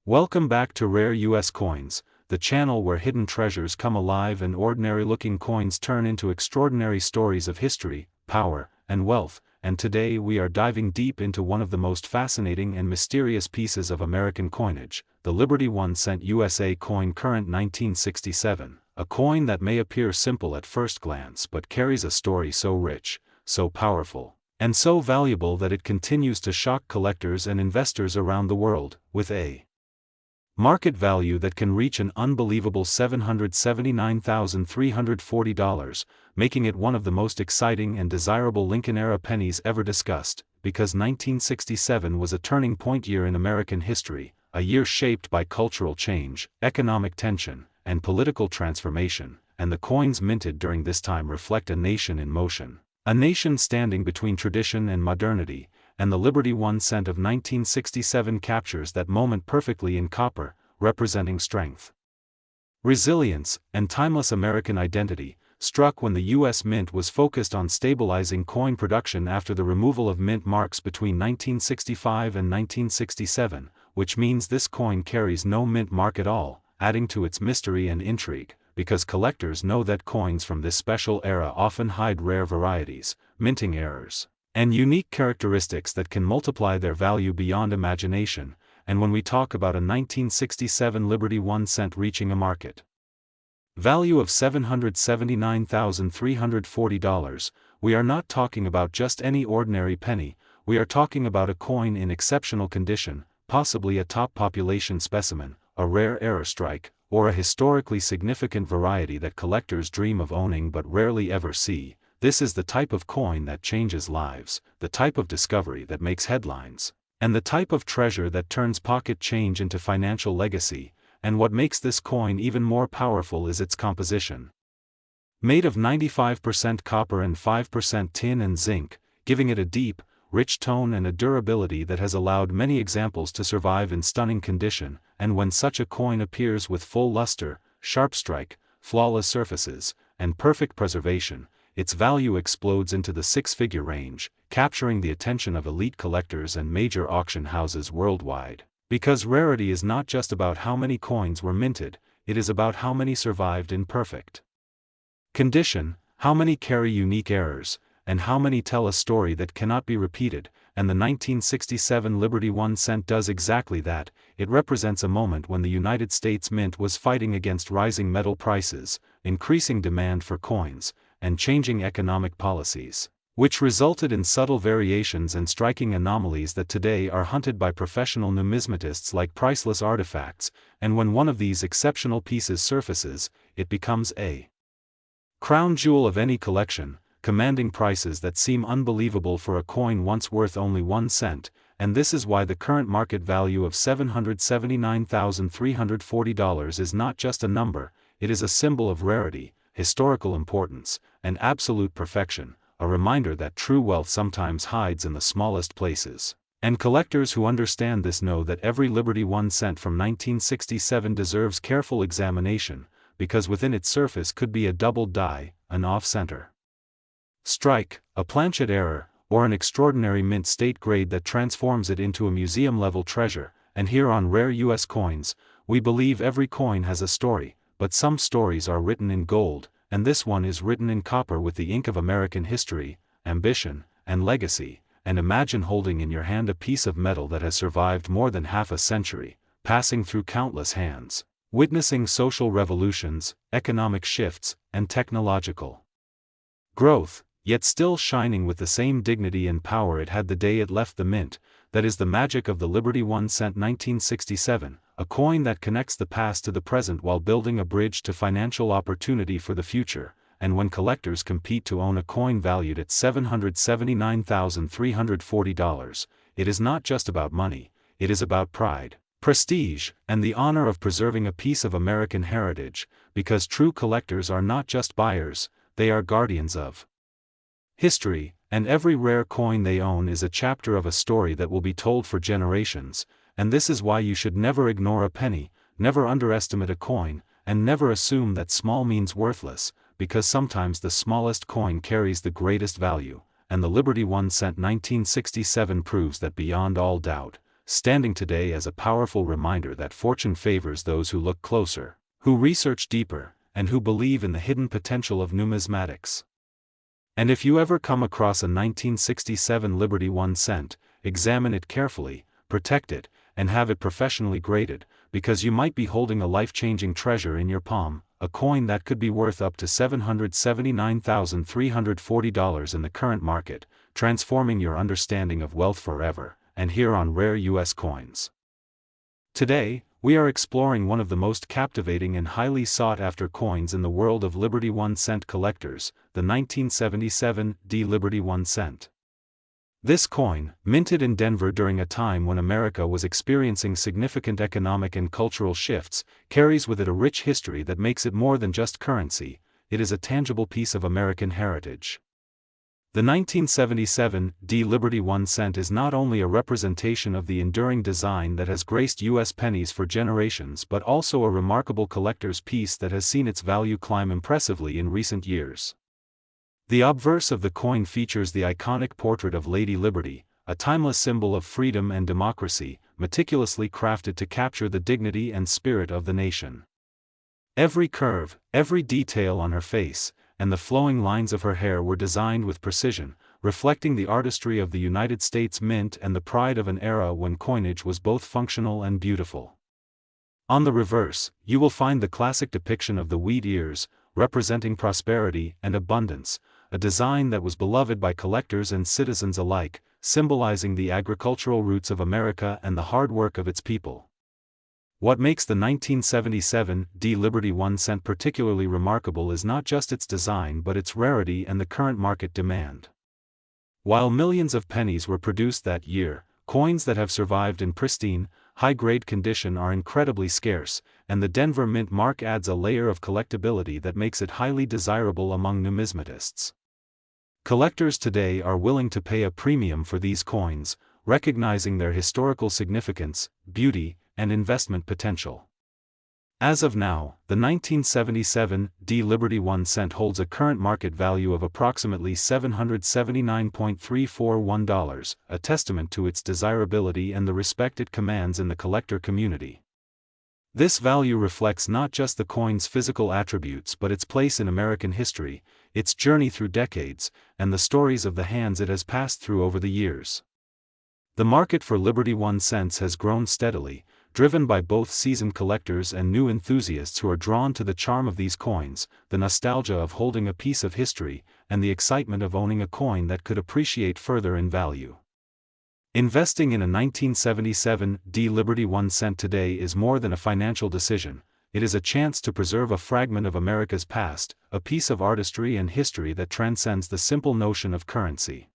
Welcome back to Rare US Coins, the channel where hidden treasures come alive and ordinary-looking coins turn into extraordinary stories of history, power, and wealth. And today we are diving deep into one of the most fascinating and mysterious pieces of American coinage, the Liberty 1 cent USA coin current 1967, a coin that may appear simple at first glance but carries a story so rich, so powerful, and so valuable that it continues to shock collectors and investors around the world, with a market value that can reach an unbelievable $779,340, making it one of the most exciting and desirable Lincoln-era pennies ever discussed, because 1967 was a turning point year in American history, a year shaped by cultural change, economic tension, and political transformation, and the coins minted during this time reflect a nation in motion, a nation standing between tradition and modernity, and the Liberty 1 cent of 1967 captures that moment perfectly in copper, representing strength, resilience, and timeless American identity, struck when the U.S. Mint was focused on stabilizing coin production after the removal of mint marks between 1965 and 1967, which means this coin carries no mint mark at all, adding to its mystery and intrigue, because collectors know that coins from this special era often hide rare varieties, minting errors, and unique characteristics that can multiply their value beyond imagination. And when we talk about a 1967 Liberty 1 cent reaching a market value of $779,340, we are not talking about just any ordinary penny, we are talking about a coin in exceptional condition, possibly a top population specimen, a rare error strike, or a historically significant variety that collectors dream of owning but rarely ever see. This is the type of coin that changes lives, the type of discovery that makes headlines, and the type of treasure that turns pocket change into financial legacy. And what makes this coin even more powerful is its composition. Made of 95% copper and 5% tin and zinc, giving it a deep, rich tone and a durability that has allowed many examples to survive in stunning condition. And when such a coin appears with full luster, sharp strike, flawless surfaces, and perfect preservation, its value explodes into the six-figure range, capturing the attention of elite collectors and major auction houses worldwide. Because rarity is not just about how many coins were minted, it is about how many survived in perfect condition, how many carry unique errors, and how many tell a story that cannot be repeated. And the 1967 Liberty 1 cent does exactly that. It represents a moment when the United States Mint was fighting against rising metal prices, increasing demand for coins, and changing economic policies, which resulted in subtle variations and striking anomalies that today are hunted by professional numismatists like priceless artifacts. And when one of these exceptional pieces surfaces, it becomes a crown jewel of any collection, commanding prices that seem unbelievable for a coin once worth only 1 cent, and this is why the current market value of $779,340 is not just a number, it is a symbol of rarity, historical importance, and absolute perfection, a reminder that true wealth sometimes hides in the smallest places. And collectors who understand this know that every Liberty 1 cent from 1967 deserves careful examination, because within its surface could be a doubled die, an off-center strike, a planchet error, or an extraordinary mint state grade that transforms it into a museum-level treasure. And here on Rare US Coins, we believe every coin has a story, but some stories are written in gold, and this one is written in copper with the ink of American history, ambition, and legacy. And imagine holding in your hand a piece of metal that has survived more than half a century, passing through countless hands, witnessing social revolutions, economic shifts, and technological growth, yet still shining with the same dignity and power it had the day it left the mint. That is the magic of the Liberty 1 cent 1967, a coin that connects the past to the present while building a bridge to financial opportunity for the future. And when collectors compete to own a coin valued at $779,340, it is not just about money, it is about pride, prestige, and the honor of preserving a piece of American heritage, because true collectors are not just buyers, they are guardians of history, and every rare coin they own is a chapter of a story that will be told for generations. And this is why you should never ignore a penny, never underestimate a coin, and never assume that small means worthless, because sometimes the smallest coin carries the greatest value. And the Liberty 1 cent 1967 proves that beyond all doubt. standing today as a powerful reminder that fortune favors those who look closer, who research deeper, and who believe in the hidden potential of numismatics. And if you ever come across a 1967 Liberty 1 cent, examine it carefully, protect it, and have it professionally graded, because you might be holding a life-changing treasure in your palm, a coin that could be worth up to $779,340 in the current market, transforming your understanding of wealth forever. And here on Rare U.S. Coins. Today, we are exploring one of the most captivating and highly sought-after coins in the world of Liberty 1 cent collectors, the 1977 Liberty 1 cent. This coin, minted in Denver during a time when America was experiencing significant economic and cultural shifts, carries with it a rich history that makes it more than just currency. It is a tangible piece of American heritage. The 1977 Liberty 1 cent is not only a representation of the enduring design that has graced U.S. pennies for generations but also a remarkable collector's piece that has seen its value climb impressively in recent years. The obverse of the coin features the iconic portrait of Lady Liberty, a timeless symbol of freedom and democracy, meticulously crafted to capture the dignity and spirit of the nation. Every curve, every detail on her face, and the flowing lines of her hair were designed with precision, reflecting the artistry of the United States Mint and the pride of an era when coinage was both functional and beautiful. On the reverse, you will find the classic depiction of the wheat ears, representing prosperity and abundance, a design that was beloved by collectors and citizens alike, symbolizing the agricultural roots of America and the hard work of its people. What makes the 1977 Liberty 1 cent particularly remarkable is not just its design but its rarity and the current market demand. While millions of pennies were produced that year, coins that have survived in pristine, high-grade condition are incredibly scarce, and the Denver Mint mark adds a layer of collectability that makes it highly desirable among numismatists. Collectors today are willing to pay a premium for these coins, recognizing their historical significance, beauty, and investment potential. As of now, the 1977 Liberty 1 cent holds a current market value of approximately $779.341, a testament to its desirability and the respect it commands in the collector community. This value reflects not just the coin's physical attributes but its place in American history, its journey through decades, and the stories of the hands it has passed through over the years. The market for Liberty 1 cents has grown steadily, driven by both seasoned collectors and new enthusiasts who are drawn to the charm of these coins, the nostalgia of holding a piece of history, and the excitement of owning a coin that could appreciate further in value. Investing in a 1977 Liberty 1 cent today is more than a financial decision. It is a chance to preserve a fragment of America's past, a piece of artistry and history that transcends the simple notion of currency.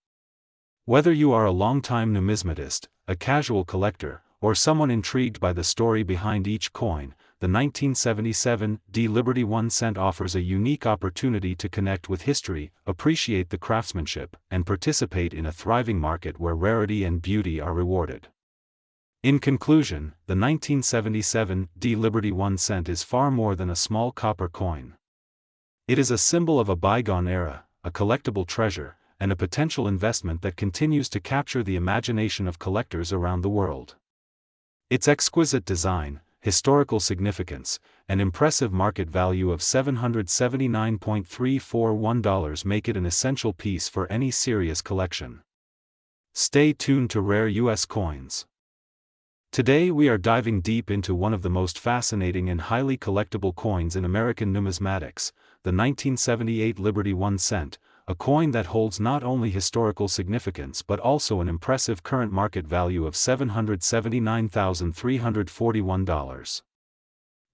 Whether you are a longtime numismatist, a casual collector, or someone intrigued by the story behind each coin, the 1977 Liberty 1 cent offers a unique opportunity to connect with history, appreciate the craftsmanship, and participate in a thriving market where rarity and beauty are rewarded. In conclusion, the 1977 Liberty 1 cent is far more than a small copper coin. It is a symbol of a bygone era, a collectible treasure, and a potential investment that continues to capture the imagination of collectors around the world. Its exquisite design, historical significance, and impressive market value of $779.341 make it an essential piece for any serious collection. Stay tuned to Rare U.S. Coins. Today we are diving deep into one of the most fascinating and highly collectible coins in American numismatics, the 1978 Liberty 1 cent, a coin that holds not only historical significance but also an impressive current market value of $779,341.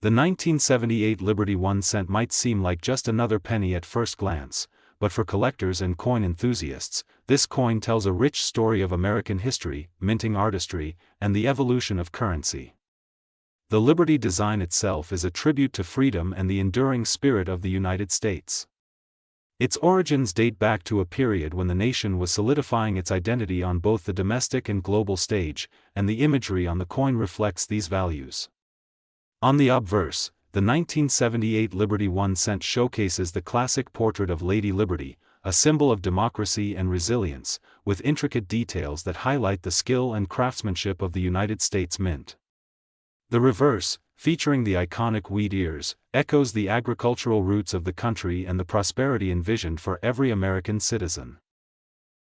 The 1978 Liberty 1 cent might seem like just another penny at first glance, but for collectors and coin enthusiasts, this coin tells a rich story of American history, minting artistry, and the evolution of currency. The Liberty design itself is a tribute to freedom and the enduring spirit of the United States. Its origins date back to a period when the nation was solidifying its identity on both the domestic and global stage, and the imagery on the coin reflects these values. On the obverse, the 1978 Liberty 1 cent showcases the classic portrait of Lady Liberty, a symbol of democracy and resilience, with intricate details that highlight the skill and craftsmanship of the United States Mint. The reverse, featuring the iconic wheat ears, echoes the agricultural roots of the country and the prosperity envisioned for every American citizen.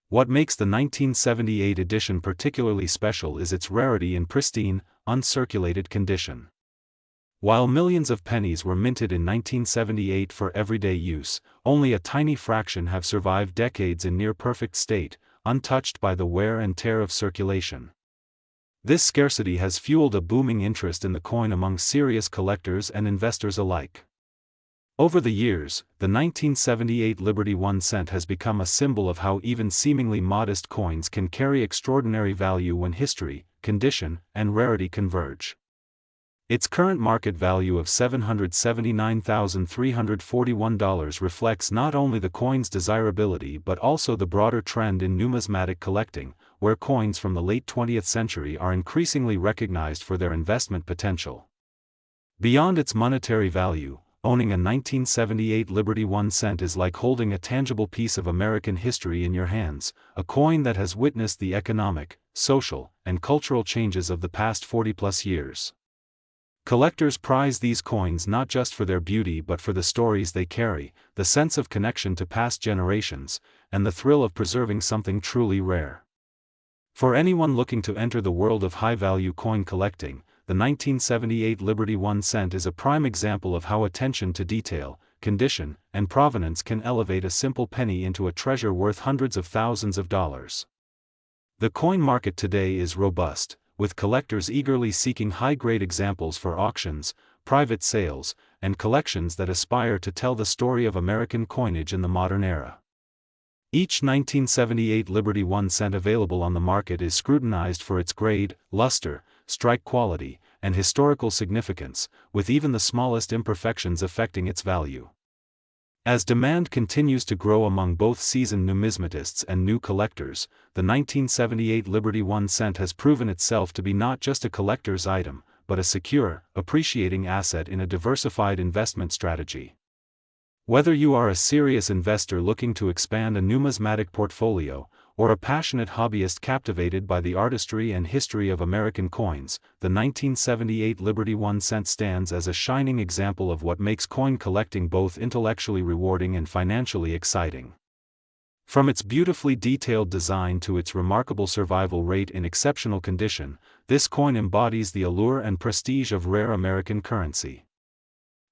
What makes the 1978 edition particularly special is its rarity in pristine, uncirculated condition. While millions of pennies were minted in 1978 for everyday use, only a tiny fraction have survived decades in near-perfect state, untouched by the wear and tear of circulation. This scarcity has fueled a booming interest in the coin among serious collectors and investors alike. Over the years, the 1978 Liberty 1 cent has become a symbol of how even seemingly modest coins can carry extraordinary value when history, condition, and rarity converge. Its current market value of $779,341 reflects not only the coin's desirability but also the broader trend in numismatic collecting, where coins from the late 20th century are increasingly recognized for their investment potential. Beyond its monetary value, owning a 1978 Liberty 1 cent is like holding a tangible piece of American history in your hands, a coin that has witnessed the economic, social, and cultural changes of the past 40-plus years. Collectors prize these coins not just for their beauty but for the stories they carry, the sense of connection to past generations, and the thrill of preserving something truly rare. For anyone looking to enter the world of high-value coin collecting, the 1978 Liberty 1 cent is a prime example of how attention to detail, condition, and provenance can elevate a simple penny into a treasure worth hundreds of thousands of dollars. The coin market today is robust, with collectors eagerly seeking high-grade examples for auctions, private sales, and collections that aspire to tell the story of American coinage in the modern era. Each 1978 Liberty 1 cent available on the market is scrutinized for its grade, luster, strike quality, and historical significance, with even the smallest imperfections affecting its value. As demand continues to grow among both seasoned numismatists and new collectors, the 1978 Liberty 1 cent has proven itself to be not just a collector's item, but a secure, appreciating asset in a diversified investment strategy. Whether you are a serious investor looking to expand a numismatic portfolio, or a passionate hobbyist captivated by the artistry and history of American coins, the 1978 Liberty 1 cent stands as a shining example of what makes coin collecting both intellectually rewarding and financially exciting. From its beautifully detailed design to its remarkable survival rate in exceptional condition, this coin embodies the allure and prestige of rare American currency.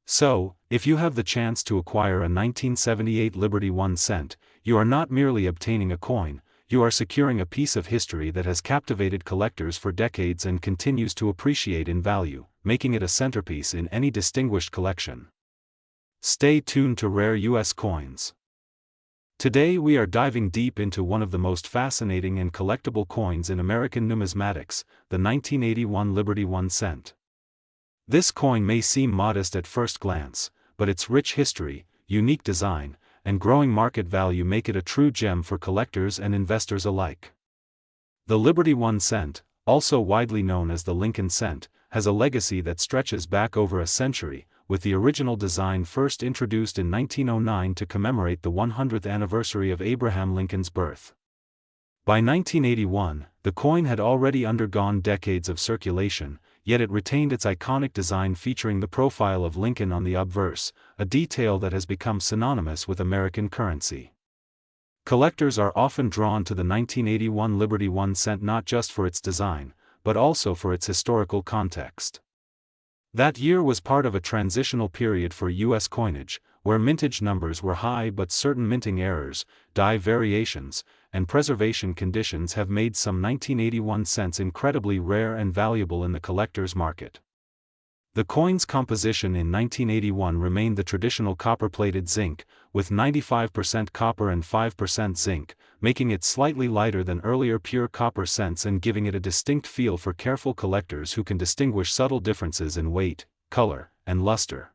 So, if you have the chance to acquire a 1978 Liberty 1 cent, you are not merely obtaining a coin, you are securing a piece of history that has captivated collectors for decades and continues to appreciate in value, making it a centerpiece in any distinguished collection. Stay tuned to Rare U.S. Coins. Today we are diving deep into one of the most fascinating and collectible coins in American numismatics, the 1981 Liberty 1 cent. This coin may seem modest at first glance, but its rich history, unique design, and growing market value make it a true gem for collectors and investors alike. The Liberty 1 cent, also widely known as the Lincoln cent, has a legacy that stretches back over a century, with the original design first introduced in 1909 to commemorate the 100th anniversary of Abraham Lincoln's birth. By 1981, the coin had already undergone decades of circulation, yet it retained its iconic design featuring the profile of Lincoln on the obverse, a detail that has become synonymous with American currency. Collectors are often drawn to the 1981 Liberty 1 cent not just for its design, but also for its historical context. That year was part of a transitional period for U.S. coinage, where mintage numbers were high but certain minting errors, die variations, and preservation conditions have made some 1981 cents incredibly rare and valuable in the collector's market. The coin's composition in 1981 remained the traditional copper-plated zinc, with 95% copper and 5% zinc, making it slightly lighter than earlier pure copper cents and giving it a distinct feel for careful collectors who can distinguish subtle differences in weight, color, and luster.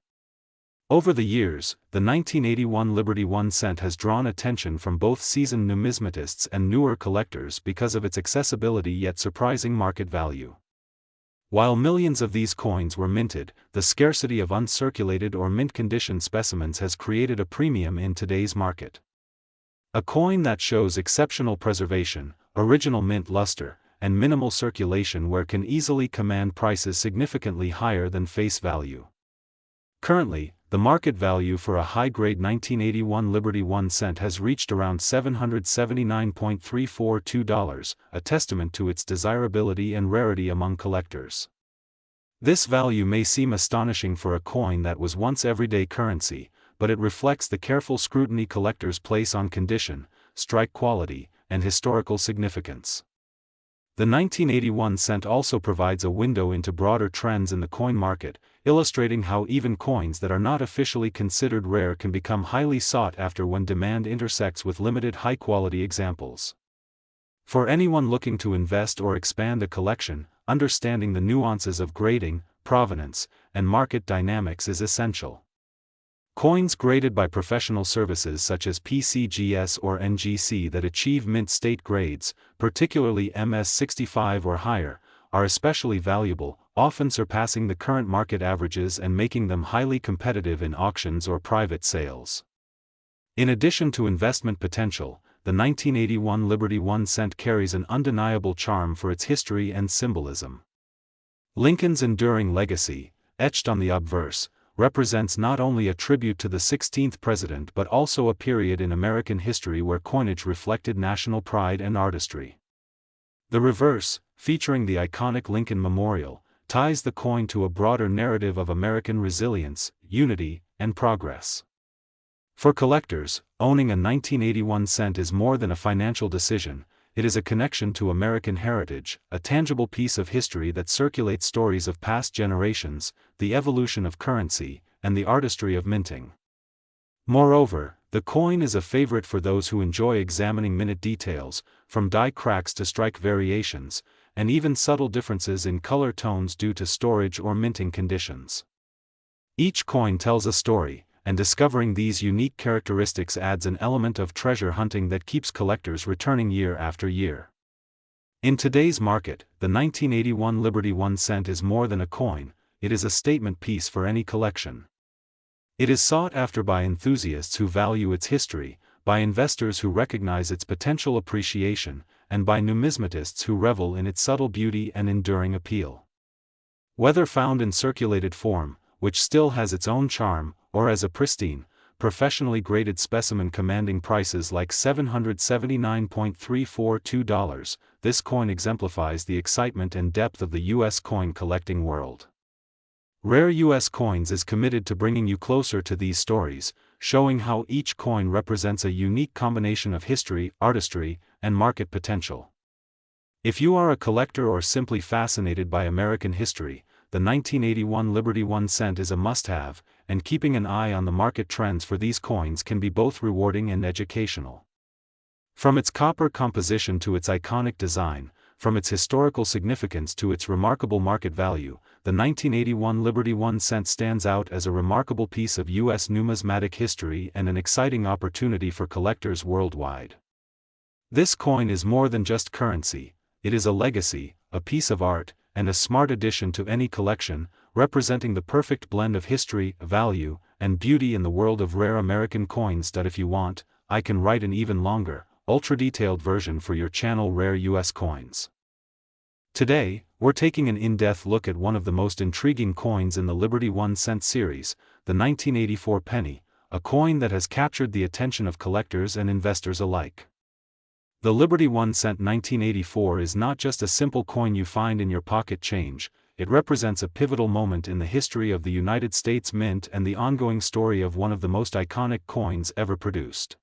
Over the years, the 1981 Liberty 1 cent has drawn attention from both seasoned numismatists and newer collectors because of its accessibility yet surprising market value. While millions of these coins were minted, the scarcity of uncirculated or mint-condition specimens has created a premium in today's market. A coin that shows exceptional preservation, original mint luster, and minimal circulation wear can easily command prices significantly higher than face value. Currently, the market value for a high-grade 1981 Liberty 1 cent has reached around $779.342, a testament to its desirability and rarity among collectors. This value may seem astonishing for a coin that was once everyday currency, but it reflects the careful scrutiny collectors place on condition, strike quality, and historical significance. The 1981 cent also provides a window into broader trends in the coin market, illustrating how even coins that are not officially considered rare can become highly sought after when demand intersects with limited high-quality examples. For anyone looking to invest or expand a collection, understanding the nuances of grading, provenance, and market dynamics is essential. Coins graded by professional services such as PCGS or NGC that achieve mint state grades, particularly MS65 or higher, are especially valuable, often surpassing the current market averages and making them highly competitive in auctions or private sales. In addition to investment potential, the 1981 Liberty 1 cent carries an undeniable charm for its history and symbolism. Lincoln's enduring legacy, etched on the obverse, represents not only a tribute to the 16th president but also a period in American history where coinage reflected national pride and artistry. The reverse, featuring the iconic Lincoln Memorial, ties the coin to a broader narrative of American resilience, unity, and progress. For collectors, owning a 1981 cent is more than a financial decision. It is a connection to American heritage, a tangible piece of history that circulates stories of past generations, the evolution of currency, and the artistry of minting. Moreover, the coin is a favorite for those who enjoy examining minute details, from die cracks to strike variations, and even subtle differences in color tones due to storage or minting conditions. Each coin tells a story, and discovering these unique characteristics adds an element of treasure hunting that keeps collectors returning year after year. In today's market, the 1981 Liberty 1 cent is more than a coin, it is a statement piece for any collection. It is sought after by enthusiasts who value its history, by investors who recognize its potential appreciation, and by numismatists who revel in its subtle beauty and enduring appeal. Whether found in circulated form, which still has its own charm, or as a pristine, professionally graded specimen commanding prices like $779.342, this coin exemplifies the excitement and depth of the U.S. coin collecting world. Rare U.S. Coins is committed to bringing you closer to these stories, showing how each coin represents a unique combination of history, artistry, and market potential. If you are a collector or simply fascinated by American history, the 1981 Liberty 1 cent is a must-have, and keeping an eye on the market trends for these coins can be both rewarding and educational. From its copper composition to its iconic design, from its historical significance to its remarkable market value, the 1981 Liberty 1 cent stands out as a remarkable piece of U.S. numismatic history and an exciting opportunity for collectors worldwide. This coin is more than just currency, it is a legacy, a piece of art, and a smart addition to any collection, representing the perfect blend of history, value, and beauty in the world of rare American coins. If you want, I can write an even longer, ultra-detailed version for your channel Rare US Coins. Today, we're taking an in-depth look at one of the most intriguing coins in the Liberty 1 cent series, the 1984 penny, a coin that has captured the attention of collectors and investors alike. The Liberty 1 cent 1984 is not just a simple coin you find in your pocket change, it represents a pivotal moment in the history of the United States Mint and the ongoing story of one of the most iconic coins ever produced.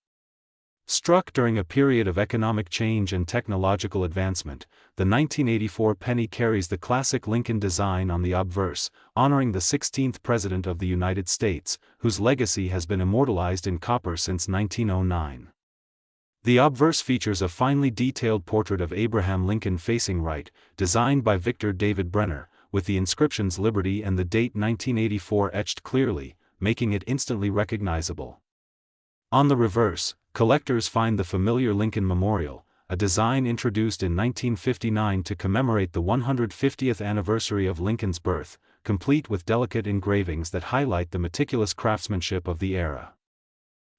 Struck during a period of economic change and technological advancement, the 1984 penny carries the classic Lincoln design on the obverse, honoring the 16th President of the United States, whose legacy has been immortalized in copper since 1909. The obverse features a finely detailed portrait of Abraham Lincoln facing right, designed by Victor David Brenner, with the inscriptions Liberty and the date 1984 etched clearly, making it instantly recognizable. On the reverse, collectors find the familiar Lincoln Memorial, a design introduced in 1959 to commemorate the 150th anniversary of Lincoln's birth, complete with delicate engravings that highlight the meticulous craftsmanship of the era.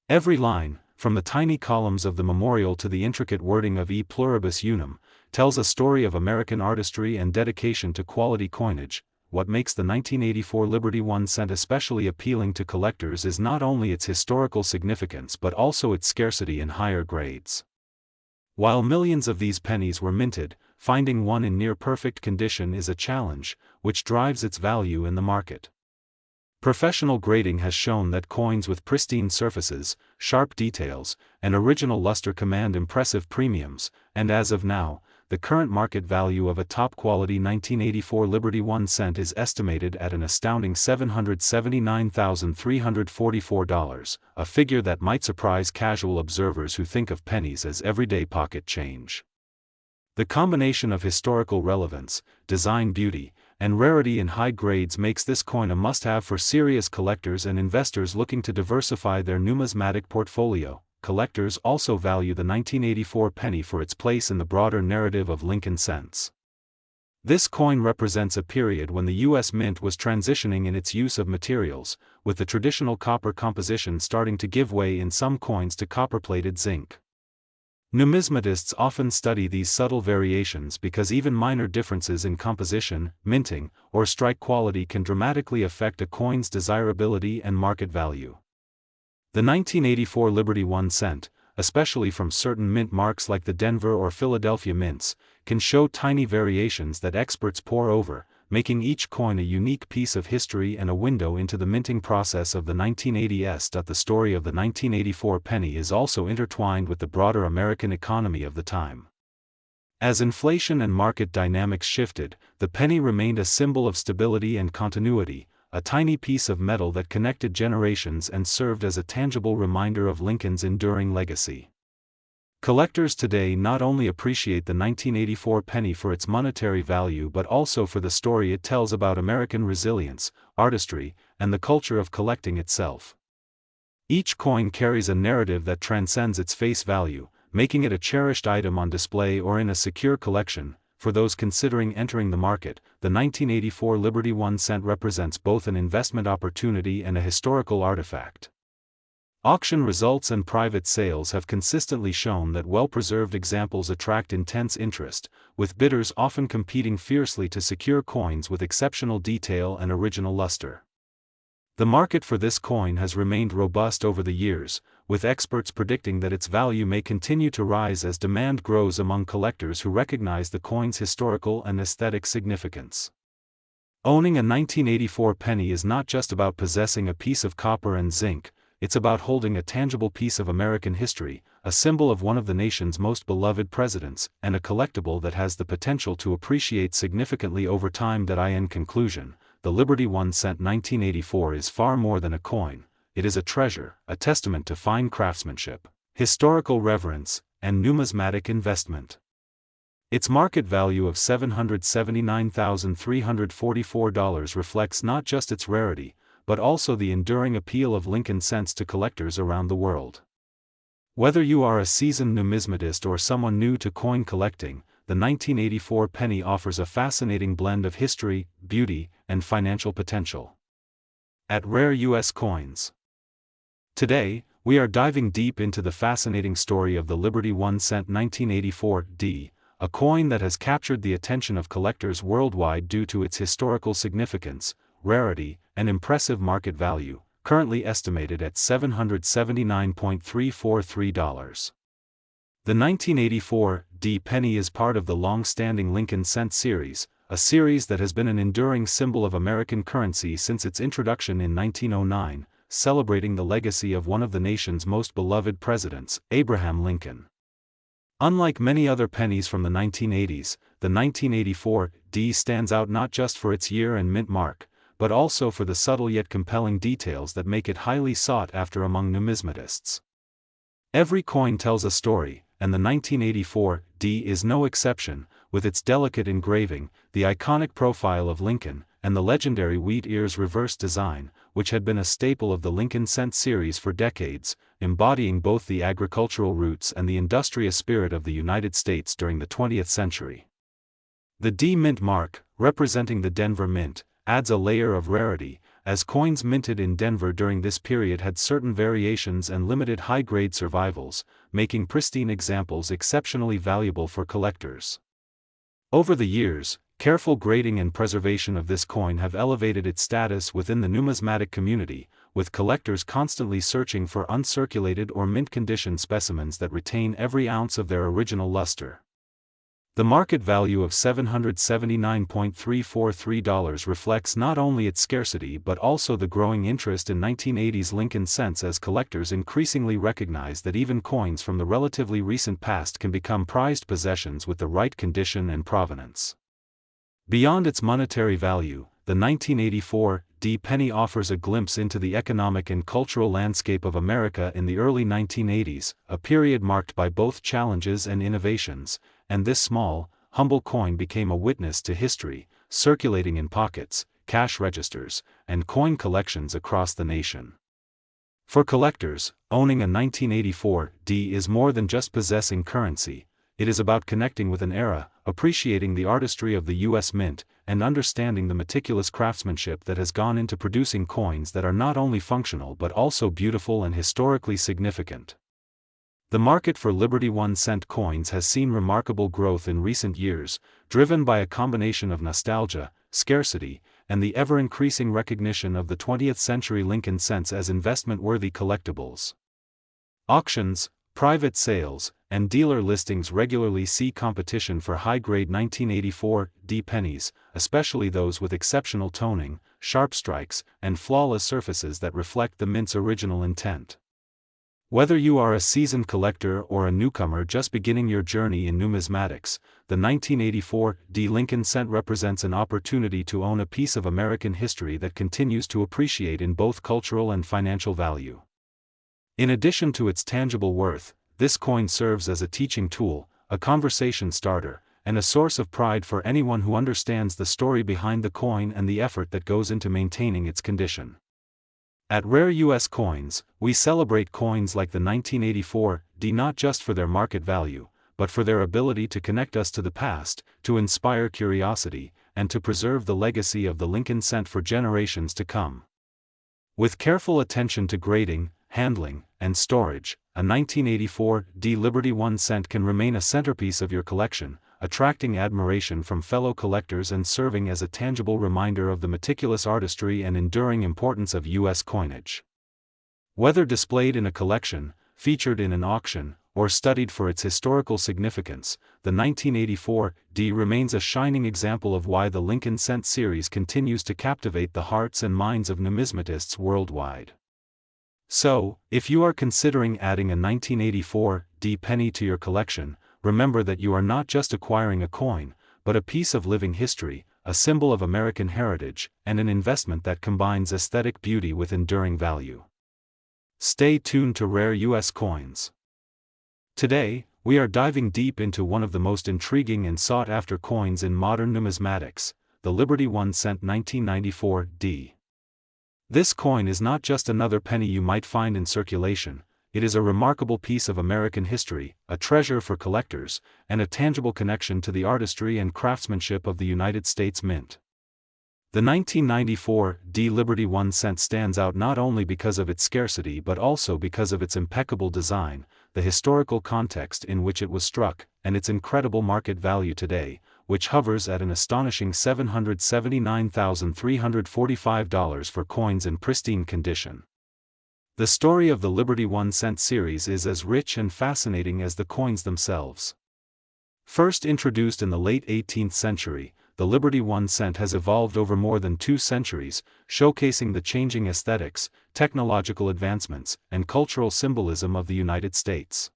Every line, from the tiny columns of the memorial to the intricate wording of E pluribus unum, tells a story of American artistry and dedication to quality coinage. What makes the 1984 Liberty 1 cent especially appealing to collectors is not only its historical significance but also its scarcity in higher grades. While millions of these pennies were minted, finding one in near-perfect condition is a challenge, which drives its value in the market. Professional grading has shown that coins with pristine surfaces, sharp details, and original luster command impressive premiums, and as of now, the current market value of a top-quality 1984 Liberty 1 cent is estimated at an astounding $779,344, a figure that might surprise casual observers who think of pennies as everyday pocket change. The combination of historical relevance, design beauty, and rarity in high grades makes this coin a must-have for serious collectors and investors looking to diversify their numismatic portfolio. Collectors also value the 1984 penny for its place in the broader narrative of Lincoln cents. This coin represents a period when the U.S. Mint was transitioning in its use of materials, with the traditional copper composition starting to give way in some coins to copper-plated zinc. Numismatists often study these subtle variations because even minor differences in composition, minting, or strike quality can dramatically affect a coin's desirability and market value. The 1984 Liberty 1 cent, especially from certain mint marks like the Denver or Philadelphia mints, can show tiny variations that experts pore over, making each coin a unique piece of history and a window into the minting process of the 1980s. The story of the 1984 penny is also intertwined with the broader American economy of the time. As inflation and market dynamics shifted, the penny remained a symbol of stability and continuity, a tiny piece of metal that connected generations and served as a tangible reminder of Lincoln's enduring legacy. Collectors today not only appreciate the 1984 penny for its monetary value but also for the story it tells about American resilience, artistry, and the culture of collecting itself. Each coin carries a narrative that transcends its face value, making it a cherished item on display or in a secure collection. For those considering entering the market, the 1984 Liberty 1 cent represents both an investment opportunity and a historical artifact. Auction results and private sales have consistently shown that well-preserved examples attract intense interest, with bidders often competing fiercely to secure coins with exceptional detail and original luster. The market for this coin has remained robust over the years, with experts predicting that its value may continue to rise as demand grows among collectors who recognize the coin's historical and aesthetic significance. Owning a 1984 penny is not just about possessing a piece of copper and zinc, it's about holding a tangible piece of American history, a symbol of one of the nation's most beloved presidents, and a collectible that has the potential to appreciate significantly over time. In conclusion, the Liberty 1 cent 1984 is far more than a coin. It is a treasure, a testament to fine craftsmanship, historical reverence, and numismatic investment. Its market value of $779,344 reflects not just its rarity, but also the enduring appeal of Lincoln cents to collectors around the world. Whether you are a seasoned numismatist or someone new to coin collecting, the 1984 penny offers a fascinating blend of history, beauty, and financial potential. At Rare U.S. Coins. Today, we are diving deep into the fascinating story of the Liberty 1 cent 1984 D, a coin that has captured the attention of collectors worldwide due to its historical significance, rarity, and impressive market value, currently estimated at $779.343. The 1984 D penny is part of the long-standing Lincoln cent series, a series that has been an enduring symbol of American currency since its introduction in 1909, celebrating the legacy of one of the nation's most beloved presidents, Abraham Lincoln. Unlike many other pennies from the 1980s, the 1984 D stands out not just for its year and mint mark, but also for the subtle yet compelling details that make it highly sought after among numismatists. Every coin tells a story, and the 1984 D is no exception, with its delicate engraving, the iconic profile of Lincoln, and the legendary wheat ears reverse design, which had been a staple of the Lincoln cent series for decades, embodying both the agricultural roots and the industrious spirit of the United States during the 20th century. The D mint mark, representing the Denver Mint, adds a layer of rarity, as coins minted in Denver during this period had certain variations and limited high-grade survivals, making pristine examples exceptionally valuable for collectors. Over the years, careful grading and preservation of this coin have elevated its status within the numismatic community, with collectors constantly searching for uncirculated or mint-condition specimens that retain every ounce of their original luster. The market value of $779.343 reflects not only its scarcity but also the growing interest in 1980s Lincoln cents, as collectors increasingly recognize that even coins from the relatively recent past can become prized possessions with the right condition and provenance. Beyond its monetary value, the 1984 D penny offers a glimpse into the economic and cultural landscape of America in the early 1980s, a period marked by both challenges and innovations, and this small, humble coin became a witness to history, circulating in pockets, cash registers, and coin collections across the nation. For collectors, owning a 1984 D is more than just possessing currency. It is about connecting with an era, appreciating the artistry of the U.S. Mint, and understanding the meticulous craftsmanship that has gone into producing coins that are not only functional but also beautiful and historically significant. The market for Liberty 1-cent coins has seen remarkable growth in recent years, driven by a combination of nostalgia, scarcity, and the ever-increasing recognition of the 20th-century Lincoln cents as investment-worthy collectibles. Auctions, private sales, and dealer listings regularly see competition for high-grade 1984 D pennies, especially those with exceptional toning, sharp strikes, and flawless surfaces that reflect the mint's original intent. Whether you are a seasoned collector or a newcomer just beginning your journey in numismatics, the 1984 D Lincoln cent represents an opportunity to own a piece of American history that continues to appreciate in both cultural and financial value. In addition to its tangible worth, this coin serves as a teaching tool, a conversation starter, and a source of pride for anyone who understands the story behind the coin and the effort that goes into maintaining its condition. At Rare U.S. Coins, we celebrate coins like the 1984 D not just for their market value, but for their ability to connect us to the past, to inspire curiosity, and to preserve the legacy of the Lincoln cent for generations to come. With careful attention to grading, handling, and storage, a 1984 D Liberty 1 cent can remain a centerpiece of your collection, attracting admiration from fellow collectors and serving as a tangible reminder of the meticulous artistry and enduring importance of U.S. coinage. Whether displayed in a collection, featured in an auction, or studied for its historical significance, the 1984 D remains a shining example of why the Lincoln cent series continues to captivate the hearts and minds of numismatists worldwide. So, if you are considering adding a 1984 D penny to your collection, remember that you are not just acquiring a coin, but a piece of living history, a symbol of American heritage, and an investment that combines aesthetic beauty with enduring value. Stay tuned to Rare U.S. Coins. Today, we are diving deep into one of the most intriguing and sought-after coins in modern numismatics, the Liberty 1 cent 1994 D. This coin is not just another penny you might find in circulation. It is a remarkable piece of American history, a treasure for collectors, and a tangible connection to the artistry and craftsmanship of the United States Mint. The 1994 D Liberty 1 cent stands out not only because of its scarcity but also because of its impeccable design, the historical context in which it was struck, and its incredible market value today, which hovers at an astonishing $779,345 for coins in pristine condition. The story of the Liberty 1 cent series is as rich and fascinating as the coins themselves. First introduced in the late 18th century, the Liberty 1 cent has evolved over more than 2 centuries, showcasing the changing aesthetics, technological advancements, and cultural symbolism of the United States.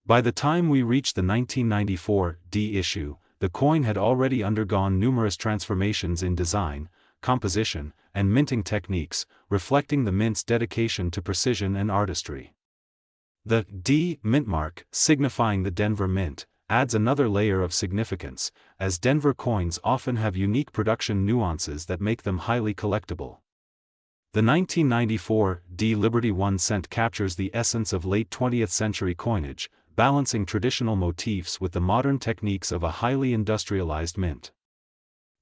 By the time we reach the 1994 D issue, the coin had already undergone numerous transformations in design, composition, and minting techniques, reflecting the mint's dedication to precision and artistry. The D mint mark, signifying the Denver Mint, adds another layer of significance, as Denver coins often have unique production nuances that make them highly collectible. The 1994 D Liberty 1 cent captures the essence of late 20th century coinage, balancing traditional motifs with the modern techniques of a highly industrialized mint.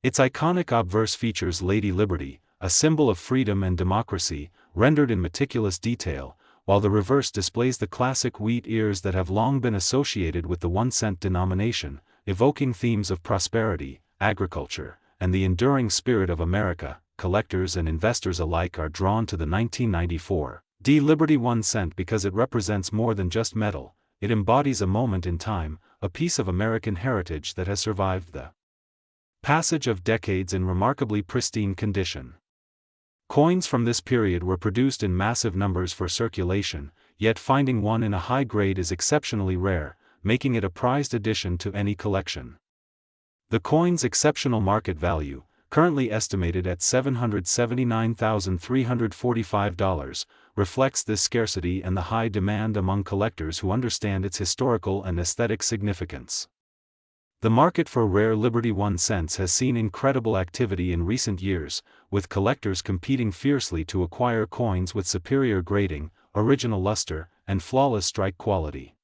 Its iconic obverse features Lady Liberty, a symbol of freedom and democracy, rendered in meticulous detail, while the reverse displays the classic wheat ears that have long been associated with the 1-cent denomination, evoking themes of prosperity, agriculture, and the enduring spirit of America. Collectors and investors alike are drawn to the 1994 Liberty 1 cent because it represents more than just metal. It embodies a moment in time, a piece of American heritage that has survived the passage of decades in remarkably pristine condition. Coins from this period were produced in massive numbers for circulation, yet finding one in a high grade is exceptionally rare, making it a prized addition to any collection. The coin's exceptional market value, currently estimated at $779,345, reflects this scarcity and the high demand among collectors who understand its historical and aesthetic significance. The market for rare Liberty 1 cents has seen incredible activity in recent years, with collectors competing fiercely to acquire coins with superior grading, original luster, and flawless strike quality.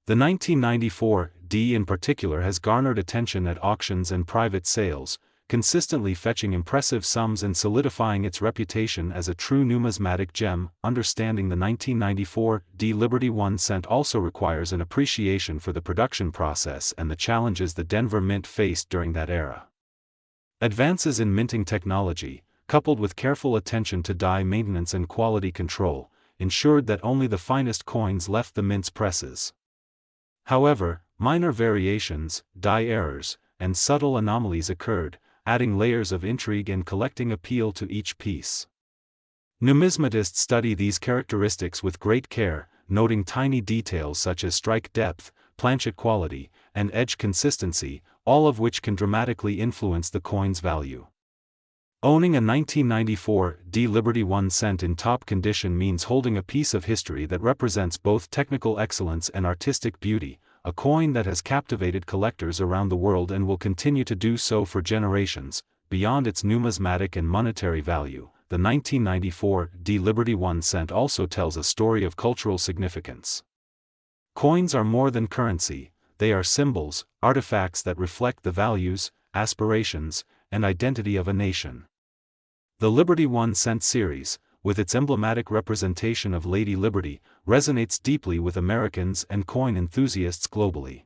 The 1994 D in particular has garnered attention at auctions and private sales, consistently fetching impressive sums and solidifying its reputation as a true numismatic gem. Understanding the 1994 D Liberty 1 cent also requires an appreciation for the production process and the challenges the Denver Mint faced during that era. Advances in minting technology, coupled with careful attention to die maintenance and quality control, ensured that only the finest coins left the mint's presses. However, minor variations, die errors, and subtle anomalies occurred, adding layers of intrigue and collecting appeal to each piece. Numismatists study these characteristics with great care, noting tiny details such as strike depth, planchet quality, and edge consistency, all of which can dramatically influence the coin's value. Owning a 1994 D Liberty 1 cent in top condition means holding a piece of history that represents both technical excellence and artistic beauty, a coin that has captivated collectors around the world and will continue to do so for generations. Beyond its numismatic and monetary value, the 1994 D Liberty 1 cent also tells a story of cultural significance. Coins are more than currency, they are symbols, artifacts that reflect the values, aspirations, and identity of a nation. The Liberty 1 cent series, with its emblematic representation of Lady Liberty, resonates deeply with Americans and coin enthusiasts globally.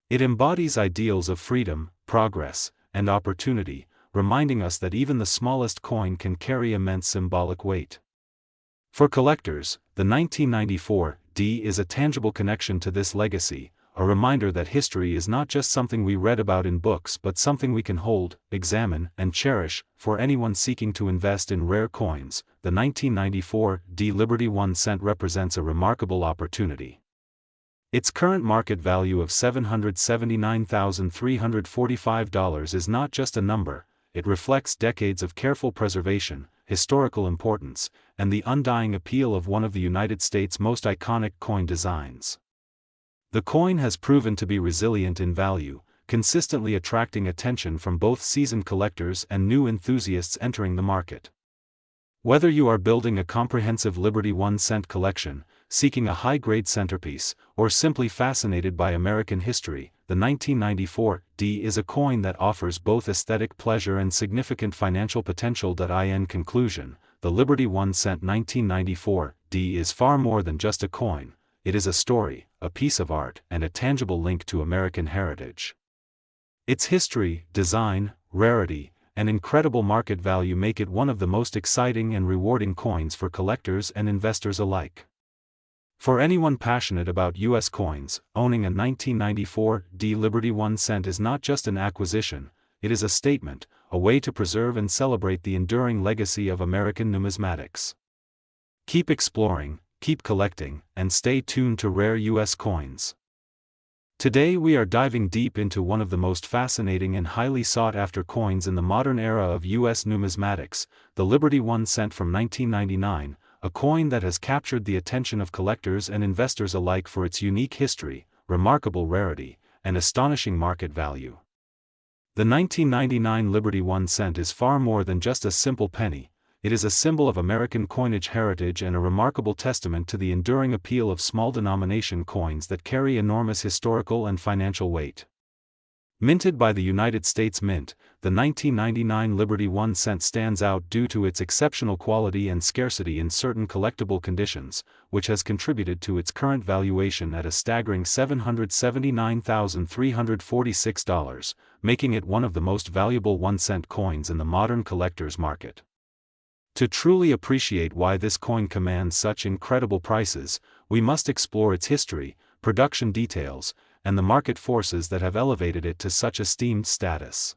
It embodies ideals of freedom, progress, and opportunity, reminding us that even the smallest coin can carry immense symbolic weight. For collectors, the 1994 D is a tangible connection to this legacy, a reminder that history is not just something we read about in books but something we can hold, examine, and cherish. For anyone seeking to invest in rare coins, the 1994 D Liberty 1 cent represents a remarkable opportunity. Its current market value of $779,345 is not just a number, it reflects decades of careful preservation, historical importance, and the undying appeal of one of the United States' most iconic coin designs. The coin has proven to be resilient in value, consistently attracting attention from both seasoned collectors and new enthusiasts entering the market. Whether you are building a comprehensive Liberty 1 cent collection, seeking a high-grade centerpiece, or simply fascinated by American history, the 1994 D is a coin that offers both aesthetic pleasure and significant financial potential. In conclusion, the Liberty 1 cent 1994 D is far more than just a coin. It is a story, a piece of art, and a tangible link to American heritage. Its history, design, rarity, and incredible market value make it one of the most exciting and rewarding coins for collectors and investors alike. For anyone passionate about U.S. coins, owning a 1994 D Liberty 1 cent is not just an acquisition, it is a statement, a way to preserve and celebrate the enduring legacy of American numismatics. Keep exploring, keep collecting, and stay tuned to rare U.S. coins. Today we are diving deep into one of the most fascinating and highly sought-after coins in the modern era of U.S. numismatics, the Liberty 1 cent from 1999, a coin that has captured the attention of collectors and investors alike for its unique history, remarkable rarity, and astonishing market value. The 1999 Liberty 1 cent is far more than just a simple penny. It is a symbol of American coinage heritage and a remarkable testament to the enduring appeal of small denomination coins that carry enormous historical and financial weight. Minted by the United States Mint, the 1999 Liberty 1 cent stands out due to its exceptional quality and scarcity in certain collectible conditions, which has contributed to its current valuation at a staggering $779,346, making it one of the most valuable 1 cent coins in the modern collector's market. To truly appreciate why this coin commands such incredible prices, we must explore its history, production details, and the market forces that have elevated it to such esteemed status.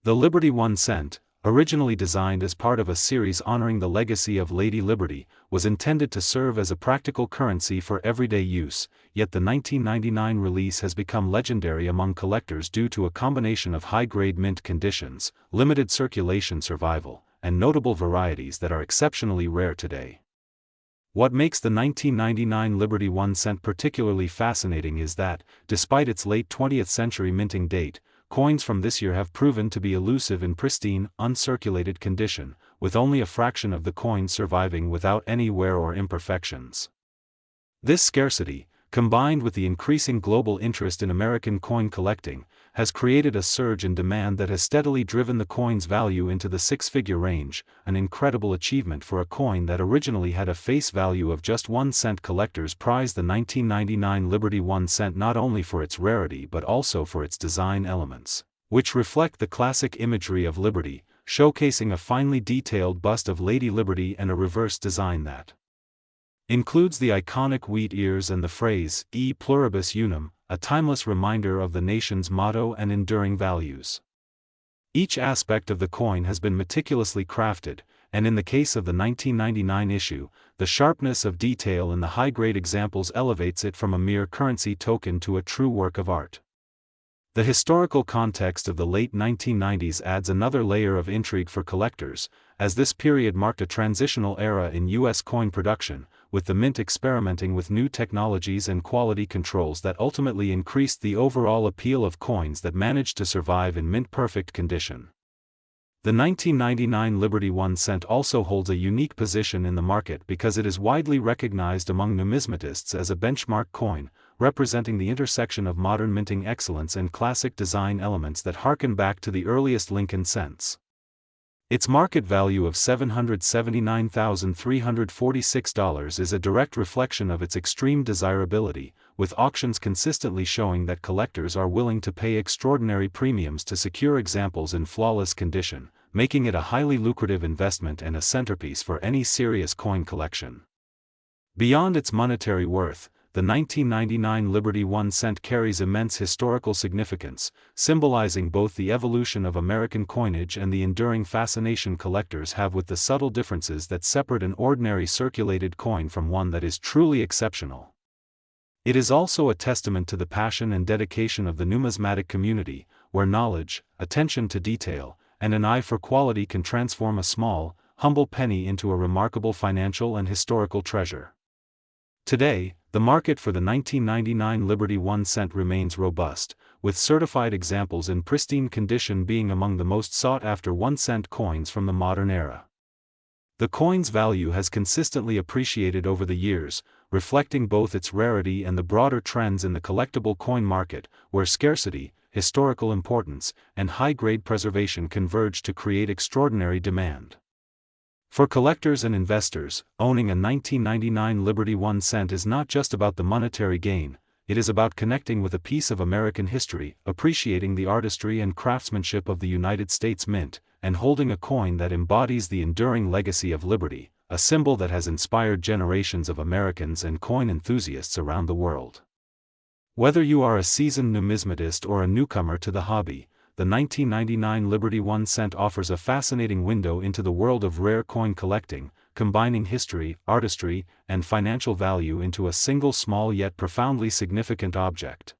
The Liberty 1 cent, originally designed as part of a series honoring the legacy of Lady Liberty, was intended to serve as a practical currency for everyday use, yet the 1999 release has become legendary among collectors due to a combination of high-grade mint conditions, limited circulation survival, and notable varieties that are exceptionally rare today. What makes the 1999 Liberty 1 cent particularly fascinating is that, despite its late 20th century minting date, coins from this year have proven to be elusive in pristine, uncirculated condition, with only a fraction of the coins surviving without any wear or imperfections. This scarcity, combined with the increasing global interest in American coin collecting, has created a surge in demand that has steadily driven the coin's value into the six-figure range, an incredible achievement for a coin that originally had a face value of just 1 cent. Collectors prize the 1999 Liberty 1 cent not only for its rarity but also for its design elements, which reflect the classic imagery of Liberty, showcasing a finely detailed bust of Lady Liberty and a reverse design that includes the iconic wheat ears and the phrase, E pluribus unum, a timeless reminder of the nation's motto and enduring values. Each aspect of the coin has been meticulously crafted, and in the case of the 1999 issue, the sharpness of detail in the high-grade examples elevates it from a mere currency token to a true work of art. The historical context of the late 1990s adds another layer of intrigue for collectors, as this period marked a transitional era in U.S. coin production, with the mint experimenting with new technologies and quality controls that ultimately increased the overall appeal of coins that managed to survive in mint-perfect condition. The 1999 Liberty 1 cent also holds a unique position in the market because it is widely recognized among numismatists as a benchmark coin, representing the intersection of modern minting excellence and classic design elements that harken back to the earliest Lincoln cents. Its market value of $779,346 is a direct reflection of its extreme desirability, with auctions consistently showing that collectors are willing to pay extraordinary premiums to secure examples in flawless condition, making it a highly lucrative investment and a centerpiece for any serious coin collection. Beyond its monetary worth, the 1999 Liberty 1 cent carries immense historical significance, symbolizing both the evolution of American coinage and the enduring fascination collectors have with the subtle differences that separate an ordinary circulated coin from one that is truly exceptional. It is also a testament to the passion and dedication of the numismatic community, where knowledge, attention to detail, and an eye for quality can transform a small, humble penny into a remarkable financial and historical treasure. Today, the market for the 1999 Liberty 1 cent remains robust, with certified examples in pristine condition being among the most sought-after 1 cent coins from the modern era. The coin's value has consistently appreciated over the years, reflecting both its rarity and the broader trends in the collectible coin market, where scarcity, historical importance, and high-grade preservation converge to create extraordinary demand. For collectors and investors, owning a 1999 Liberty 1 cent is not just about the monetary gain, it is about connecting with a piece of American history, appreciating the artistry and craftsmanship of the United States Mint, and holding a coin that embodies the enduring legacy of liberty, a symbol that has inspired generations of Americans and coin enthusiasts around the world. Whether you are a seasoned numismatist or a newcomer to the hobby, the 1999 Liberty 1 cent offers a fascinating window into the world of rare coin collecting, combining history, artistry, and financial value into a single small yet profoundly significant object.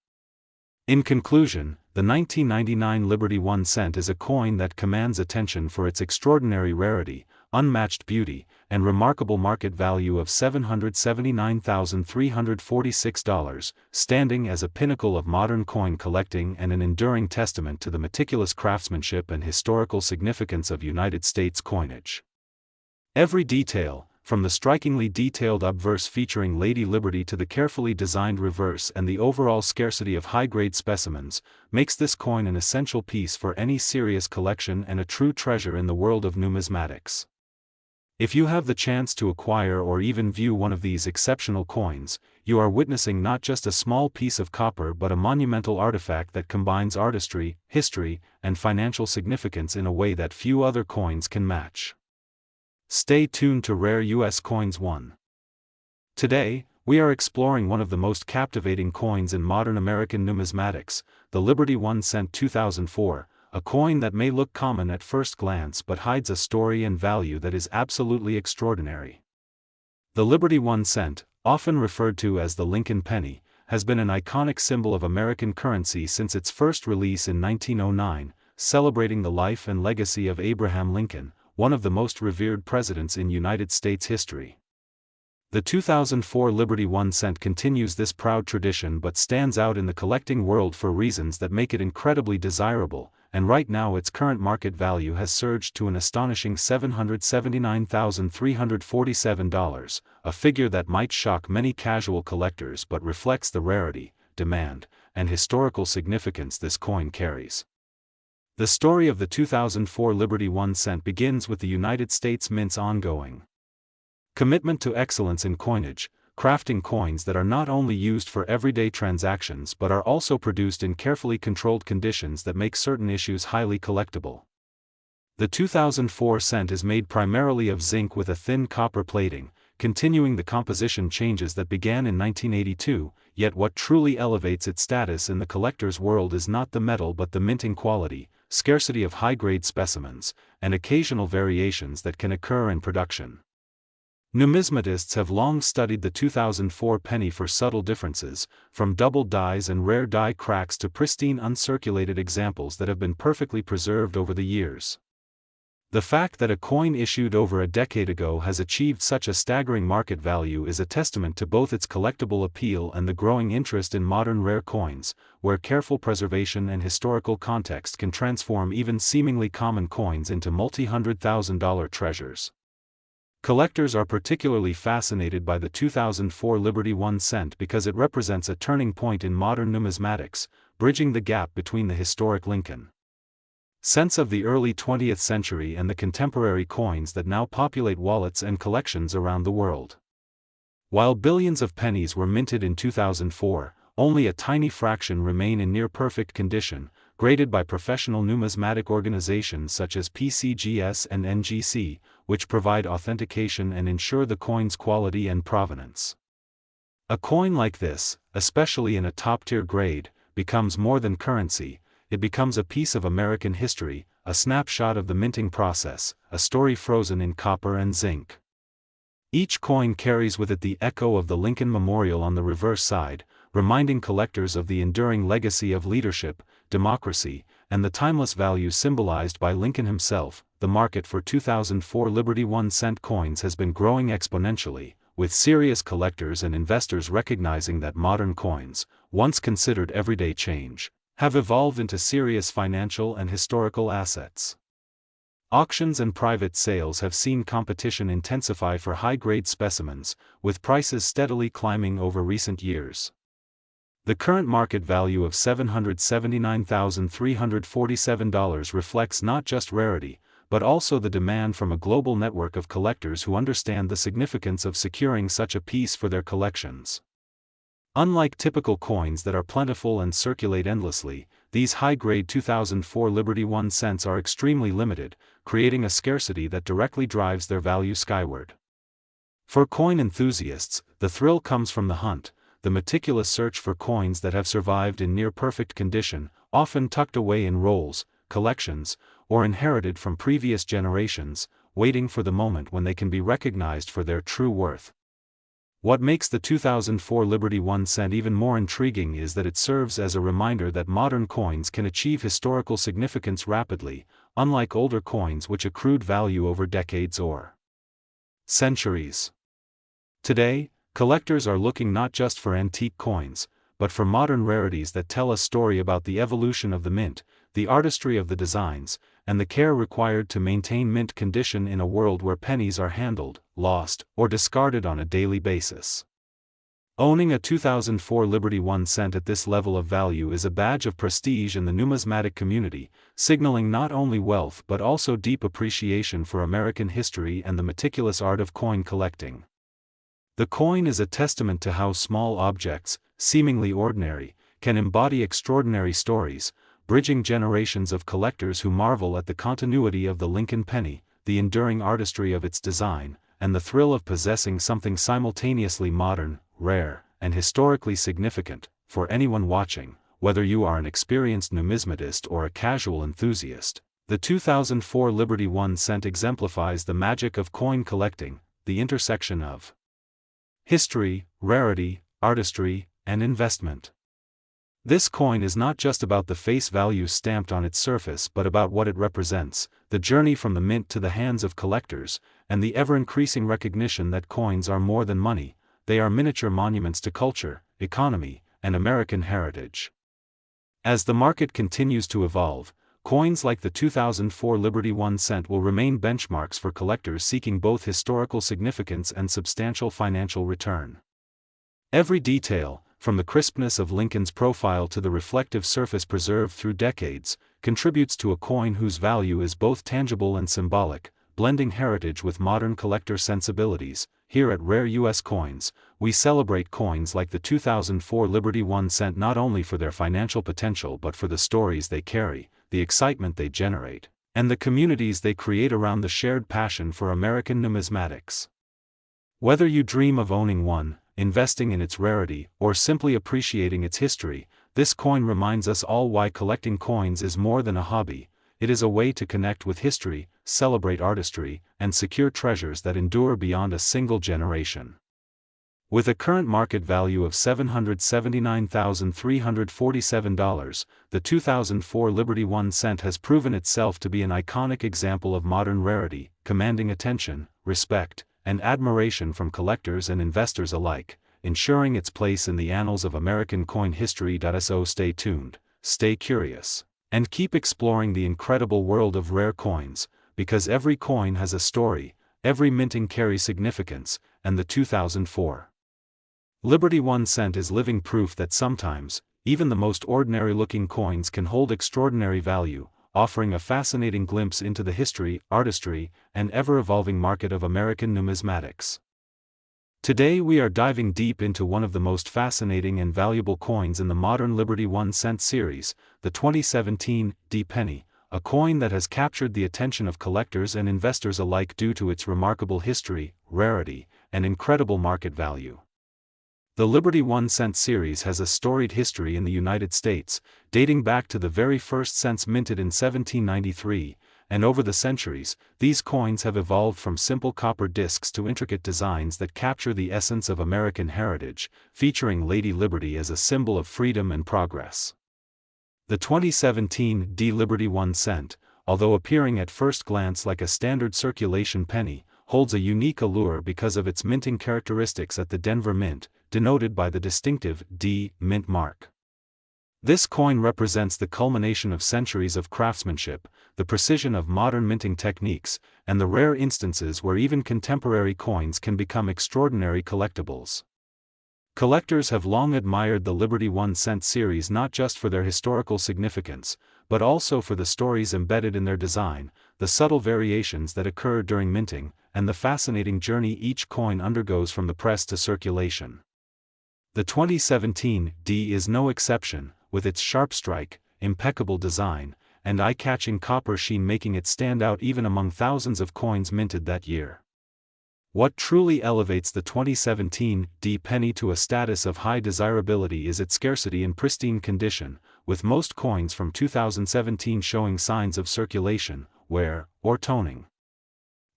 In conclusion, the 1999 Liberty 1 cent is a coin that commands attention for its extraordinary rarity, unmatched beauty, and remarkable market value of $779,346, standing as a pinnacle of modern coin collecting and an enduring testament to the meticulous craftsmanship and historical significance of United States coinage. Every detail, from the strikingly detailed obverse featuring Lady Liberty to the carefully designed reverse, and the overall scarcity of high-grade specimens, makes this coin an essential piece for any serious collection and a true treasure in the world of numismatics. If you have the chance to acquire or even view one of these exceptional coins, you are witnessing not just a small piece of copper but a monumental artifact that combines artistry, history, and financial significance in a way that few other coins can match. Stay tuned to Rare U.S. Coins 1. Today, we are exploring one of the most captivating coins in modern American numismatics, the Liberty 1 cent 2004, a coin that may look common at first glance but hides a story and value that is absolutely extraordinary. The Liberty 1 cent, often referred to as the Lincoln penny, has been an iconic symbol of American currency since its first release in 1909, celebrating the life and legacy of Abraham Lincoln, one of the most revered presidents in United States history. The 2004 Liberty 1 cent continues this proud tradition but stands out in the collecting world for reasons that make it incredibly desirable, and right now its current market value has surged to an astonishing $779,347, a figure that might shock many casual collectors but reflects the rarity, demand, and historical significance this coin carries. The story of the 2004 Liberty 1 cent begins with the United States Mint's ongoing commitment to excellence in coinage, crafting coins that are not only used for everyday transactions but are also produced in carefully controlled conditions that make certain issues highly collectible. The 2004 cent is made primarily of zinc with a thin copper plating, continuing the composition changes that began in 1982, yet what truly elevates its status in the collector's world is not the metal but the minting quality, scarcity of high-grade specimens, and occasional variations that can occur in production. Numismatists have long studied the 2004 penny for subtle differences, from double dies and rare die cracks to pristine uncirculated examples that have been perfectly preserved over the years. The fact that a coin issued over a decade ago has achieved such a staggering market value is a testament to both its collectible appeal and the growing interest in modern rare coins, where careful preservation and historical context can transform even seemingly common coins into multi-$100,000 treasures. Collectors are particularly fascinated by the 2004 Liberty 1 cent because it represents a turning point in modern numismatics, bridging the gap between the historic Lincoln cents of the early 20th century and the contemporary coins that now populate wallets and collections around the world. While billions of pennies were minted in 2004, only a tiny fraction remain in near-perfect condition, graded by professional numismatic organizations such as PCGS and NGC, which provide authentication and ensure the coin's quality and provenance. A coin like this, especially in a top-tier grade, becomes more than currency. It becomes a piece of American history, a snapshot of the minting process, a story frozen in copper and zinc. Each coin carries with it the echo of the Lincoln Memorial on the reverse side, reminding collectors of the enduring legacy of leadership, democracy, and the timeless value symbolized by Lincoln himself. The market for 2004 Liberty 1 cent coins has been growing exponentially, with serious collectors and investors recognizing that modern coins, once considered everyday change, have evolved into serious financial and historical assets. Auctions and private sales have seen competition intensify for high-grade specimens, with prices steadily climbing over recent years. The current market value of $779,347 reflects not just rarity, but also the demand from a global network of collectors who understand the significance of securing such a piece for their collections. Unlike typical coins that are plentiful and circulate endlessly, these high-grade 2004 Liberty 1 cents are extremely limited, creating a scarcity that directly drives their value skyward. For coin enthusiasts, the thrill comes from the hunt, the meticulous search for coins that have survived in near-perfect condition, often tucked away in rolls, collections, or inherited from previous generations, waiting for the moment when they can be recognized for their true worth. What makes the 2004 Liberty 1 cent even more intriguing is that it serves as a reminder that modern coins can achieve historical significance rapidly, unlike older coins which accrued value over decades or centuries. Today, collectors are looking not just for antique coins, but for modern rarities that tell a story about the evolution of the mint, the artistry of the designs, and the care required to maintain mint condition in a world where pennies are handled, lost, or discarded on a daily basis. Owning a 2004 Liberty 1 cent at this level of value is a badge of prestige in the numismatic community, signaling not only wealth but also deep appreciation for American history and the meticulous art of coin collecting. The coin is a testament to how small objects, seemingly ordinary, can embody extraordinary stories, bridging generations of collectors who marvel at the continuity of the Lincoln penny, the enduring artistry of its design, and the thrill of possessing something simultaneously modern, rare, and historically significant. For anyone watching, whether you are an experienced numismatist or a casual enthusiast, the 2004 Liberty 1 cent exemplifies the magic of coin collecting, the intersection of history, rarity, artistry, and investment. This coin is not just about the face value stamped on its surface but about what it represents, the journey from the mint to the hands of collectors, and the ever-increasing recognition that coins are more than money. They are miniature monuments to culture, economy, and American heritage. As the market continues to evolve, coins like the 2004 Liberty 1 cent will remain benchmarks for collectors seeking both historical significance and substantial financial return. Every detail, from the crispness of Lincoln's profile to the reflective surface preserved through decades, contributes to a coin whose value is both tangible and symbolic, blending heritage with modern collector sensibilities. Here at Rare U.S. Coins, we celebrate coins like the 2004 Liberty 1 cent not only for their financial potential but for the stories they carry, the excitement they generate, and the communities they create around the shared passion for American numismatics. Whether you dream of owning one, investing in its rarity, or simply appreciating its history, this coin reminds us all why collecting coins is more than a hobby. It is a way to connect with history, celebrate artistry, and secure treasures that endure beyond a single generation. With a current market value of $779,347, the 2004 Liberty 1 cent has proven itself to be an iconic example of modern rarity, commanding attention, respect, and admiration from collectors and investors alike, ensuring its place in the annals of American coin history. So stay tuned, stay curious, and keep exploring the incredible world of rare coins, because every coin has a story, every minting carries significance, and the 2004 Liberty 1 cent is living proof that sometimes, even the most ordinary-looking coins can hold extraordinary value, offering a fascinating glimpse into the history, artistry, and ever-evolving market of American numismatics. Today we are diving deep into one of the most fascinating and valuable coins in the modern Liberty 1 cent series, the 2017 D penny, a coin that has captured the attention of collectors and investors alike due to its remarkable history, rarity, and incredible market value. The Liberty 1 cent series has a storied history in the United States, dating back to the very first cents minted in 1793, and over the centuries, these coins have evolved from simple copper discs to intricate designs that capture the essence of American heritage, featuring Lady Liberty as a symbol of freedom and progress. The 2017 D Liberty 1 cent, although appearing at first glance like a standard circulation penny, holds a unique allure because of its minting characteristics at the Denver Mint, denoted by the distinctive D mint mark. This coin represents the culmination of centuries of craftsmanship, the precision of modern minting techniques, and the rare instances where even contemporary coins can become extraordinary collectibles. Collectors have long admired the Liberty 1 cent series not just for their historical significance, but also for the stories embedded in their design, the subtle variations that occur during minting, and the fascinating journey each coin undergoes from the press to circulation. The 2017 D is no exception, with its sharp strike, impeccable design, and eye-catching copper sheen making it stand out even among thousands of coins minted that year. What truly elevates the 2017 D penny to a status of high desirability is its scarcity in pristine condition, with most coins from 2017 showing signs of circulation, wear, or toning.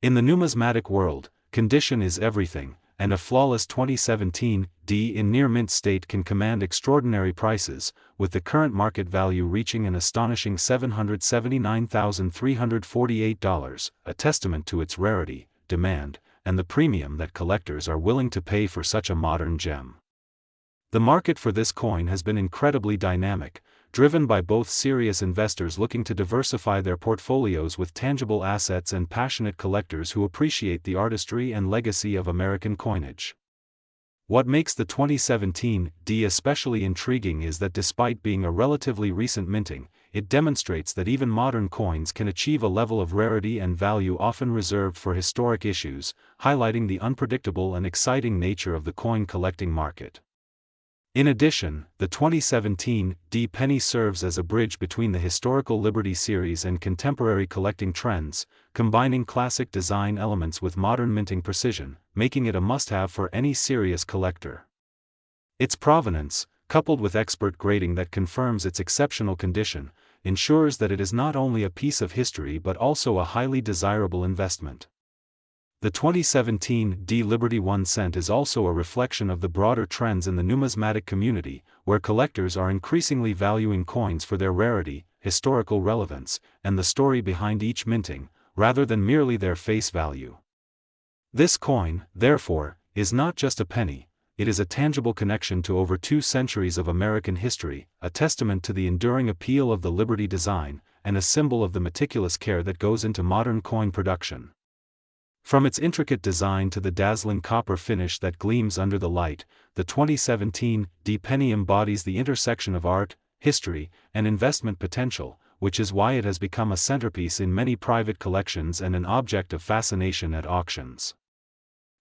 In the numismatic world, condition is everything, and a flawless 2017 D in near-mint state can command extraordinary prices, with the current market value reaching an astonishing $779,348, a testament to its rarity, demand, and the premium that collectors are willing to pay for such a modern gem. The market for this coin has been incredibly dynamic, driven by both serious investors looking to diversify their portfolios with tangible assets and passionate collectors who appreciate the artistry and legacy of American coinage. What makes the 2017 D especially intriguing is that despite being a relatively recent minting, it demonstrates that even modern coins can achieve a level of rarity and value often reserved for historic issues, highlighting the unpredictable and exciting nature of the coin collecting market. In addition, the 2017 D penny serves as a bridge between the historical Liberty series and contemporary collecting trends, combining classic design elements with modern minting precision, making it a must-have for any serious collector. Its provenance, coupled with expert grading that confirms its exceptional condition, ensures that it is not only a piece of history but also a highly desirable investment. The 2017 D Liberty 1 cent is also a reflection of the broader trends in the numismatic community, where collectors are increasingly valuing coins for their rarity, historical relevance, and the story behind each minting, rather than merely their face value. This coin, therefore, is not just a penny, it is a tangible connection to over 2 centuries of American history, a testament to the enduring appeal of the Liberty design, and a symbol of the meticulous care that goes into modern coin production. From its intricate design to the dazzling copper finish that gleams under the light, the 2017 D penny embodies the intersection of art, history, and investment potential, which is why it has become a centerpiece in many private collections and an object of fascination at auctions.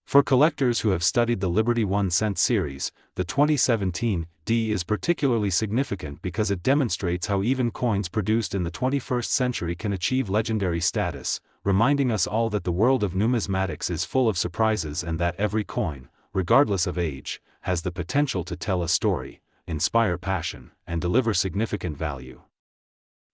For collectors who have studied the Liberty 1 cent series, the 2017 D is particularly significant because it demonstrates how even coins produced in the 21st century can achieve legendary status, reminding us all that the world of numismatics is full of surprises and that every coin, regardless of age, has the potential to tell a story, inspire passion, and deliver significant value.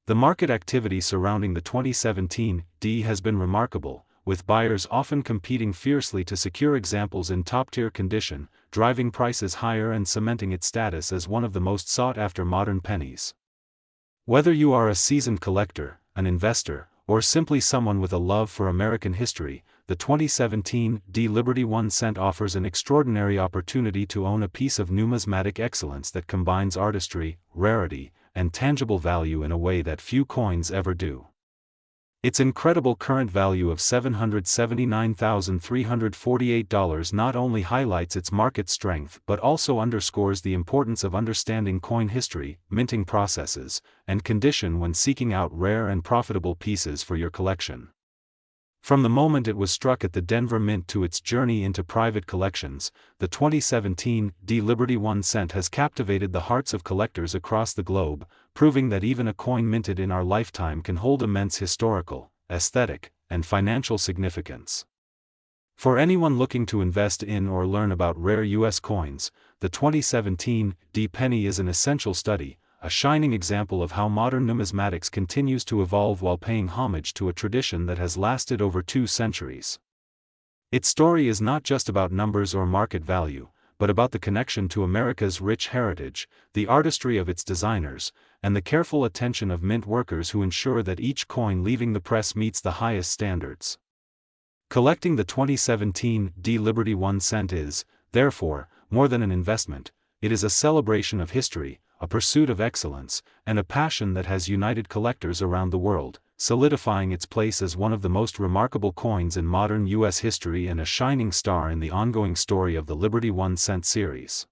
The market activity surrounding the 2017 D has been remarkable, with buyers often competing fiercely to secure examples in top-tier condition, driving prices higher and cementing its status as one of the most sought-after modern pennies. Whether you are a seasoned collector, an investor, or simply someone with a love for American history, the 2017 D Liberty 1 cent offers an extraordinary opportunity to own a piece of numismatic excellence that combines artistry, rarity, and tangible value in a way that few coins ever do. Its incredible current value of $779,348 not only highlights its market strength but also underscores the importance of understanding coin history, minting processes, and condition when seeking out rare and profitable pieces for your collection. From the moment it was struck at the Denver Mint to its journey into private collections, the 2017 D Liberty 1 cent has captivated the hearts of collectors across the globe, proving that even a coin minted in our lifetime can hold immense historical, aesthetic, and financial significance. For anyone looking to invest in or learn about rare U.S. coins, the 2017 D penny is an essential study, a shining example of how modern numismatics continues to evolve while paying homage to a tradition that has lasted over 2 centuries. Its story is not just about numbers or market value, but about the connection to America's rich heritage, the artistry of its designers, and the careful attention of mint workers who ensure that each coin leaving the press meets the highest standards. Collecting the 2017 D Liberty 1 cent is, therefore, more than an investment, it is a celebration of history, a pursuit of excellence, and a passion that has united collectors around the world, solidifying its place as one of the most remarkable coins in modern U.S. history and a shining star in the ongoing story of the Liberty 1 cent series.